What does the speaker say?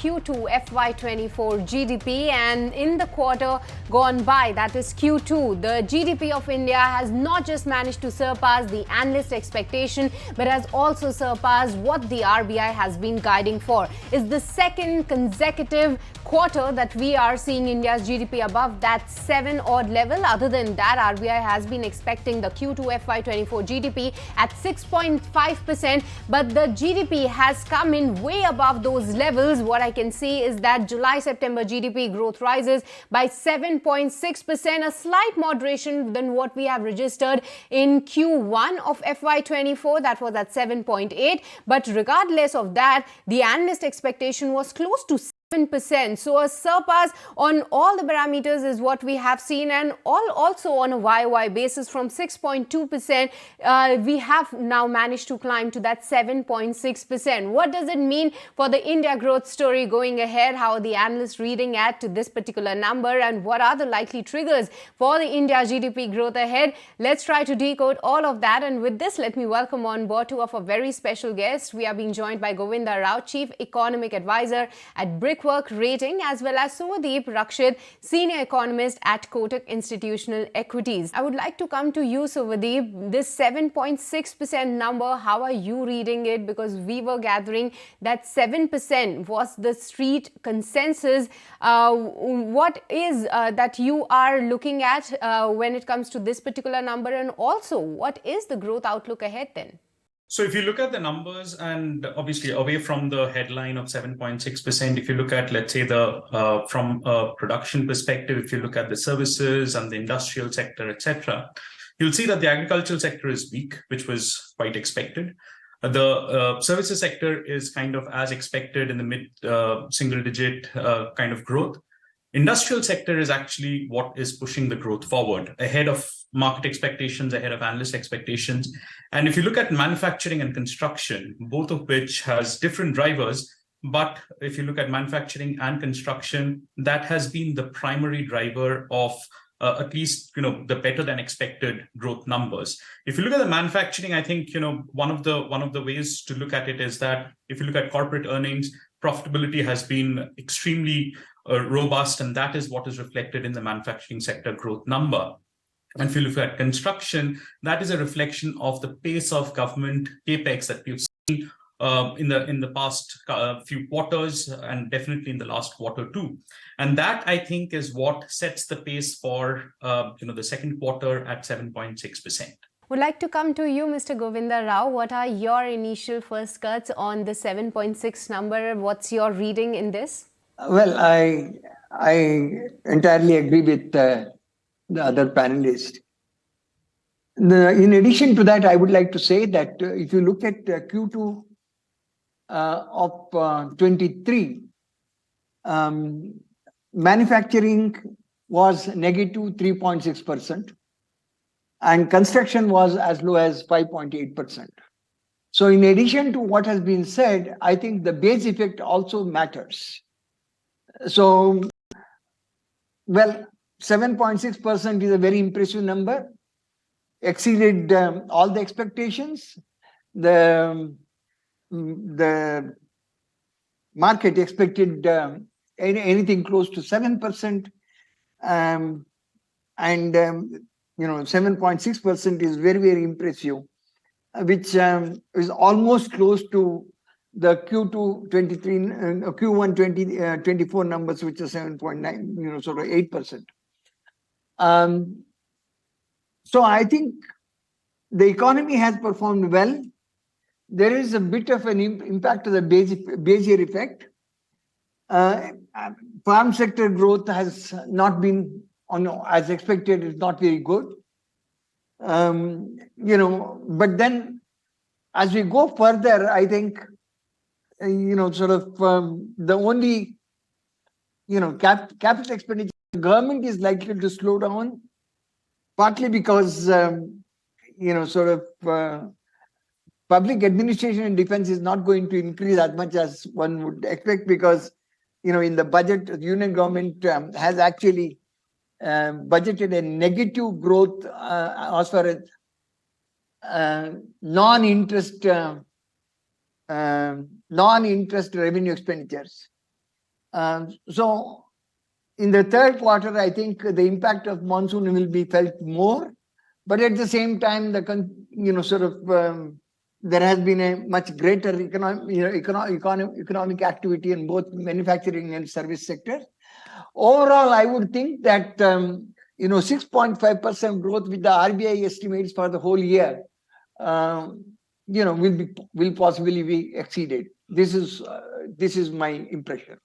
Q2 FY24 GDP, and in the quarter gone by, that is Q2, the GDP of India has not just managed to surpass the analyst expectation but has also surpassed what the RBI has been guiding for. It's the second consecutive quarter that we are seeing India's GDP above that 7 odd level. Other than that, RBI has been expecting the Q2 FY24 GDP at 6.5%, but the GDP has come in way above those levels. What I can see is that July-September GDP growth rises by 7.6%, a slight moderation than what we have registered in Q1 of FY24, that was at 7.8. But regardless of that, the analyst expectation was close to 7%. So a surpass on all the parameters is what we have seen, and also on a YOY basis from 6.2%, we have now managed to climb to that 7.6%. What does it mean for the India growth story going ahead? How are the analysts reading at to this particular number, and what are the likely triggers for the India GDP growth ahead? Let's try to decode all of that, and with this, let me welcome on board two of our very special guests. We are being joined by Govinda Rao, Chief Economic Advisor at Brickwork Rating, as well as Somadeep Rakshit, Senior Economist at Kotak Institutional Equities. I would like to come to you, Somadeep. This 7.6% number, how are you reading it? Because we were gathering that 7% was the street consensus. What is that you are looking at when it comes to this particular number, and also what is the growth outlook ahead then? So if you look at the numbers, and obviously away from the headline of 7.6%, if you look at, let's say, from a production perspective, if you look at the services and the industrial sector, etc., you'll see that the agricultural sector is weak, which was quite expected. The services sector is kind of as expected in the mid single digit kind of growth. Industrial sector is actually what is pushing the growth forward ahead of market expectations, ahead of analyst expectations. And if you look at manufacturing and construction, both of which has different drivers, but if you look at manufacturing and construction, that has been the primary driver of at least, the better than expected growth numbers. If you look at the manufacturing, I think, one of the ways to look at it is that if you look at corporate earnings, profitability has been extremely robust, and that is what is reflected in the manufacturing sector growth number. And if you look at construction, that is a reflection of the pace of government capex that we've seen in the past few quarters, and definitely in the last quarter too. And that, I think, is what sets the pace for the second quarter at 7.6%. Would like to come to you, Mr. Govinda Rao. What are your initial first cuts on the 7.6 number? What's your reading in this? Well, I entirely agree with the other panelists. In addition to that, I would like to say that if you look at Q2 of 23, manufacturing was negative 3.6%, and construction was as low as 5.8%. So in addition to what has been said, I think the base effect also matters. So, well, 7.6% is a very impressive number, exceeded all the expectations. The market expected anything close to 7%, and 7.6% is very, very impressive, which is almost close to the Q2 23, Q1 2024 numbers, which are 7.9, sort of 8%. So I think the economy has performed well. There is a bit of an impact of the base year effect. Farm sector growth has not been as expected. It's not very good. But then as we go further, I think the only capital expenditure government is likely to slow down, partly because public administration and defense is not going to increase as much as one would expect, because in the budget, the union government has actually budgeted a negative growth as far as non-interest revenue expenditures. So in the third quarter, I think the impact of monsoon will be felt more, but at the same time, there has been a much greater economic activity in both manufacturing and service sectors. Overall, I would think that 6.5% growth with the RBI estimates for the whole year, will possibly be exceeded. This is my impression.